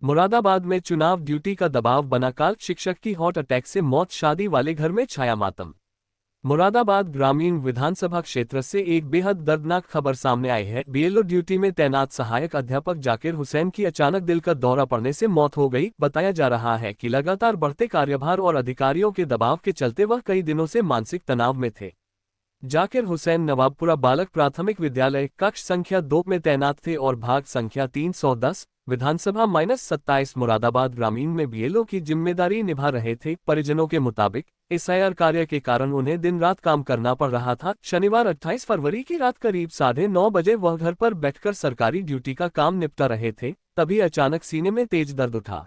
मुरादाबाद में चुनाव ड्यूटी का दबाव बना काल शिक्षक की हॉट अटैक से मौत, शादी वाले घर में छाया मातम। मुरादाबाद ग्रामीण विधानसभा क्षेत्र से एक बेहद दर्दनाक खबर सामने आई है। बीएलओ ड्यूटी में तैनात सहायक अध्यापक जाकिर हुसैन की अचानक दिल का दौरा पड़ने से मौत हो गई। बताया जा रहा है कि लगातार बढ़ते कार्यभार और अधिकारियों के दबाव के चलते वह कई दिनों से मानसिक तनाव में थे। जाकिर हुसैन नवाबपुरा बालक प्राथमिक विद्यालय कक्ष संख्या 2 में तैनात थे और भाग संख्या 310 विधानसभा -27 मुरादाबाद ग्रामीण में बीएलओ की जिम्मेदारी निभा रहे थे। परिजनों के मुताबिक एसआईआर कार्य के कारण उन्हें दिन रात काम करना पड़ रहा था। शनिवार 28 फरवरी की रात करीब 9:30 बजे वह घर पर बैठकर सरकारी ड्यूटी का काम निपटा रहे थे, तभी अचानक सीने में तेज दर्द उठा।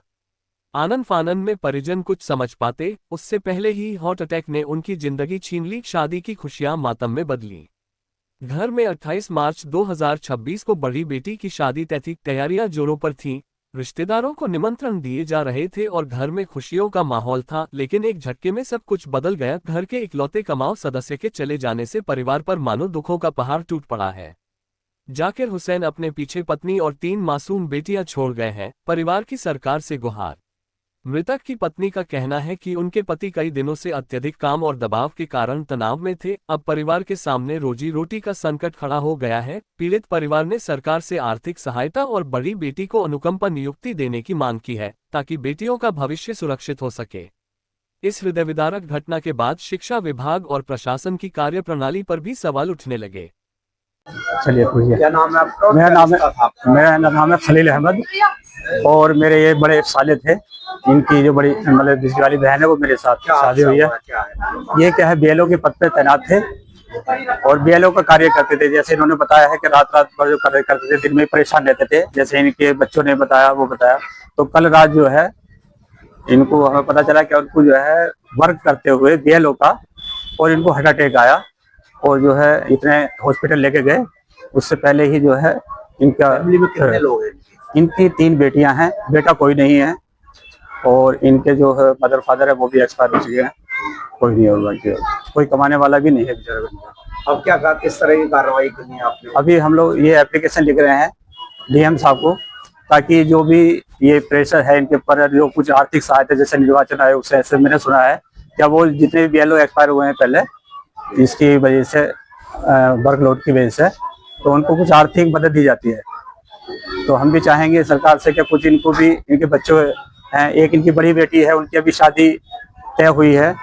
आनन फानन में परिजन कुछ समझ पाते उससे पहले ही हॉट अटैक ने उनकी जिंदगी छीन ली। शादी की खुशियां मातम में बदली। घर में 28 मार्च 2026 को बड़ी बेटी की शादी तय थी। तैयारियां जोरों पर थीं, रिश्तेदारों को निमंत्रण दिए जा रहे थे और घर में खुशियों का माहौल था। लेकिन एक झटके में सब कुछ बदल गया। घर के इकलौते कमाऊ सदस्य के चले जाने से परिवार पर मानो दुखों का पहाड़ टूट पड़ा है। जाकिर हुसैन अपने पीछे पत्नी और 3 मासूम बेटियां छोड़ गए हैं। परिवार की सरकार से गुहार। मृतक की पत्नी का कहना है कि उनके पति कई दिनों से अत्यधिक काम और दबाव के कारण तनाव में थे। अब परिवार के सामने रोजी रोटी का संकट खड़ा हो गया है। पीड़ित परिवार ने सरकार से आर्थिक सहायता और बड़ी बेटी को अनुकंपा नियुक्ति देने की मांग की है, ताकि बेटियों का भविष्य सुरक्षित हो सके। इस हृदयविदारक घटना के बाद शिक्षा विभाग और प्रशासन की कार्यप्रणाली पर भी सवाल उठने लगे। चलिए पूछिए। क्या नाम है आपका? मेरा नाम है खलील अहमद और मेरे ये बड़े साले थे। इनकी जो बड़ी मतलब दूसरी वाली बहन है वो मेरे साथ शादी हुई है। ये क्या है, बीएलओ के पद पे तैनात थे और बीएलओ का कार्य करते थे। जैसे इन्होंने बताया है कि रात भर जो कार्य करते थे, दिन में परेशान रहते थे, जैसे इनके बच्चों ने बताया वो बताया। तो कल रात जो है इनको हमें पता चला कि उनको जो है वर्क करते हुए बीएलओ का और इनको हार्ट अटैक आया और जो है इतने हॉस्पिटल लेके गए। उससे पहले ही जो है इनका कितने लोग हैं? इनकी 3 बेटियां हैं, बेटा कोई नहीं है और इनके जो है मदर फादर है वो भी एक्सपायर हो चुके हैं। कोई नहीं होगा, कोई कमाने वाला भी नहीं है बेचारा। अब क्या कहा, किस तरह की कार्रवाई करनी है आपने? अभी हम लोग ये एप्लीकेशन लिख रहे हैं डीएम साहब को, ताकि जो भी ये प्रेशर है इनके ऊपर, जो कुछ आर्थिक सहायता जैसे निर्वाचन आयोग से ऐसे मैंने सुना है क्या वो जितने भी बीएलओ एक्सपायर हुए हैं पहले इसकी वजह से, वर्कलोड की वजह से, तो उनको कुछ आर्थिक मदद दी जाती है। तो हम भी चाहेंगे सरकार से कि कुछ इनको भी, इनके बच्चों हैं, एक इनकी बड़ी बेटी है उनकी अभी शादी तय हुई है,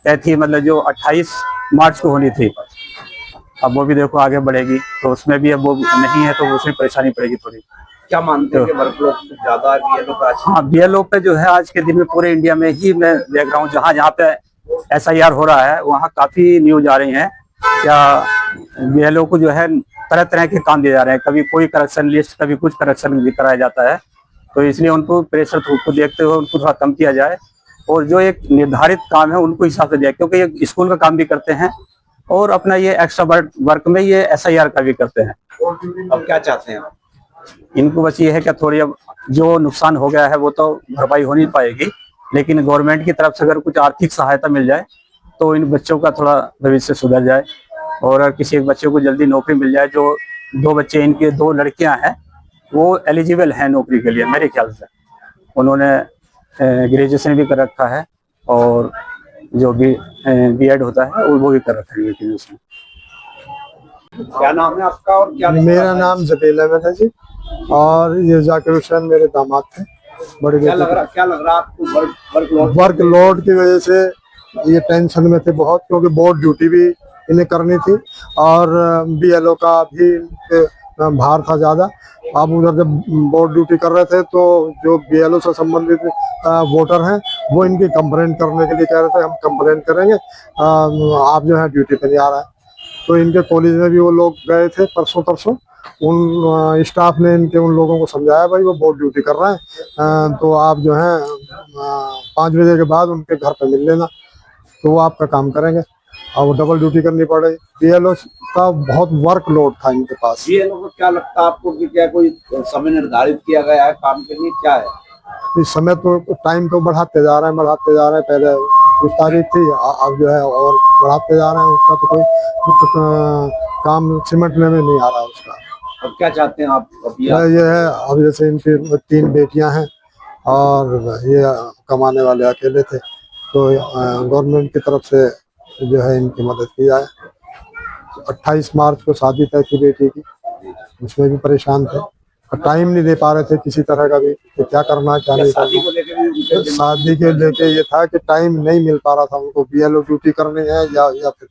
तय थी मतलब जो 28 मार्च को होनी थी। अब वो भी देखो आगे बढ़ेगी तो उसमें भी अब वो नहीं है तो उसमें परेशानी पड़ेगी थोड़ी। क्या मानते हो कि वर्कलोड ज्यादा बीएलओ का? हाँ, बीएलओ पे जो है आज के दिन में पूरे इंडिया में ही मैं देख रहा हूँ, जहाँ जहाँ पे एसआईआर हो रहा है वहाँ काफी न्यूज आ रही है क्या बीएलओ को जो है तरह तरह के काम दिए जा रहे हैं। कभी कोई करेक्शन लिस्ट, कभी कुछ करेक्शन भी कराया जाता है। तो इसलिए उनको प्रेशर को देखते हुए उनको थोड़ा कम किया जाए और जो एक निर्धारित काम है उनको हिसाब से दिया, क्योंकि ये स्कूल का काम भी करते हैं और अपना ये एक्स्ट्रा वर्क में ये एसआईआर का भी करते हैं। अब क्या चाहते हैं? इनको बस ये है कि थोड़ी अब जो नुकसान हो गया है वो तो भरपाई हो नहीं पाएगी, लेकिन गवर्नमेंट की तरफ से अगर कुछ आर्थिक सहायता मिल जाए तो इन बच्चों का थोड़ा भविष्य सुधर जाए और अगर किसी एक बच्चे को जल्दी नौकरी मिल जाए। जो 2 बच्चे इनके 2 लड़कियां हैं वो एलिजिबल हैं नौकरी के लिए, मेरे ख्याल से उन्होंने ग्रेजुएशन भी कर रखा है और जो भी बीएड होता है वो भी कर रखा है ग्रेजुएशन। क्या नाम है आपका और क्या? मेरा नाम जबील अहमद है जी और ये जाकिर हुसैन मेरे दामाद थे। बड़े क्या लग रहा आपको? वर्कलोड की वजह से ये टेंशन में थे बहुत, क्योंकि बोर्ड ड्यूटी भी इन्हें करनी थी और बीएलओ का भी भार था ज्यादा। अब उधर जब बोर्ड ड्यूटी कर रहे थे तो जो बीएलओ से संबंधित वोटर हैं वो इनकी कंप्लेंट करने के लिए कह रहे थे हम कंप्लेंट करेंगे, आप जो है ड्यूटी पे नहीं आ रहा है। तो इनके कॉलेज में भी वो लोग गए थे परसों। उन स्टाफ ने उन लोगों को समझाया भाई वो बोर्ड ड्यूटी कर रहे हैं तो आप जो है 5 बजे के बाद उनके घर पे मिल लेना, तो वो आपका काम करेंगे। और वो डबल ड्यूटी करनी पड़ रही। बीएलओ का बहुत वर्कलोड था इनके पास। बीएलओ को क्या लगता है आपको कि क्या कोई समय निर्धारित किया गया है काम के लिए, क्या है? इस समय तो टाइम तो बढ़ाते जा रहे हैं। पहले कुछ तारीख थी, अब जो है और बढ़ाते जा रहे हैं। उसका तो कोई काम सिमटने में नहीं आ रहा उसका। अब क्या चाहते हैं आप? ये है अब जैसे इनकी 3 बेटियां हैं और ये कमाने वाले अकेले थे। तो गवर्नमेंट की तरफ से जो है इनकी मदद की जाए। 28 मार्च को शादी तय थी बेटी की, उसमें भी परेशान थे और टाइम नहीं दे पा रहे थे किसी तरह का भी कि क्या करना क्या नहीं शादी करना। को लेकर भी उनके दिमाग शादी के लेके ये था कि टाइम नहीं मिल पा रहा था उनको, बीएलओ ड्यूटी करनी है या फिर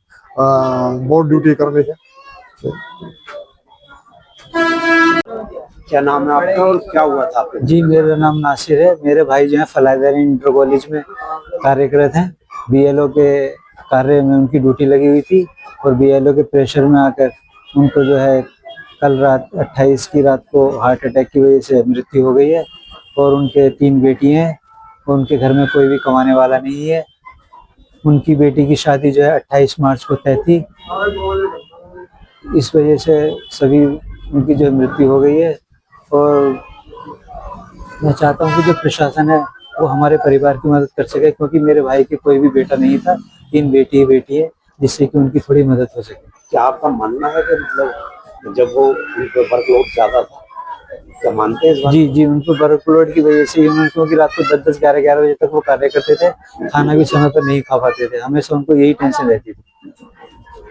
बोर्ड ड्यूटी करनी है। क्या नाम है आपका और क्या हुआ था आपके? जी, मेरा नाम नासिर है। मेरे भाई जो है फलाहदारी इंटर कॉलेज में कार्यरत हैं। बीएलओ के कार्य में उनकी ड्यूटी लगी हुई थी और बीएलओ के प्रेशर में आकर उनको जो है कल रात 28 की रात को हार्ट अटैक की वजह से मृत्यु हो गई है। और उनके 3 बेटी हैं, उनके घर में कोई भी कमाने वाला नहीं है। उनकी बेटी की शादी जो है 28 मार्च को तय थी, इस वजह से सभी उनकी जो है मृत्यु हो गई है। और मैं चाहता हूँ कि जो प्रशासन है वो हमारे परिवार की मदद कर सके, क्योंकि मेरे भाई के कोई भी बेटा नहीं था, 3 बेटी है, जिससे कि उनकी थोड़ी मदद हो सके। क्या आपका मानना है कि मतलब जब वो उनको वर्कलोड ज्यादा था, क्या मानते हैं इस बात? जी, उनको वर्कलोड की वजह से उन्होंने, क्योंकि रात को 10-10, 11-11 बजे तक वो कार्य करते थे, खाना भी समय पर नहीं खा पाते थे, हमेशा उनको यही टेंशन रहती थी।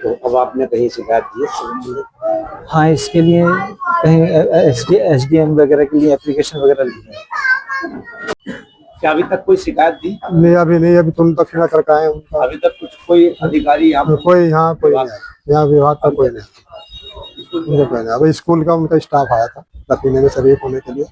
तो अब आपने कहीं शिकायत की है? हाँ, इसके लिए कहीं एसडीएम वगैरह के लिए एप्लीकेशन वगैरह लिखी है। क्या अभी तक कोई शिकायत दी? नहीं, अभी तुम दक्षिणा करके आए उनका। अभी तक कुछ कोई अधिकारी यहाँ कोई यहाँ विभाग का कोई नहीं। अब स्कूल का उनका स्टाफ आया था दफीने में शरीक होने के लिए।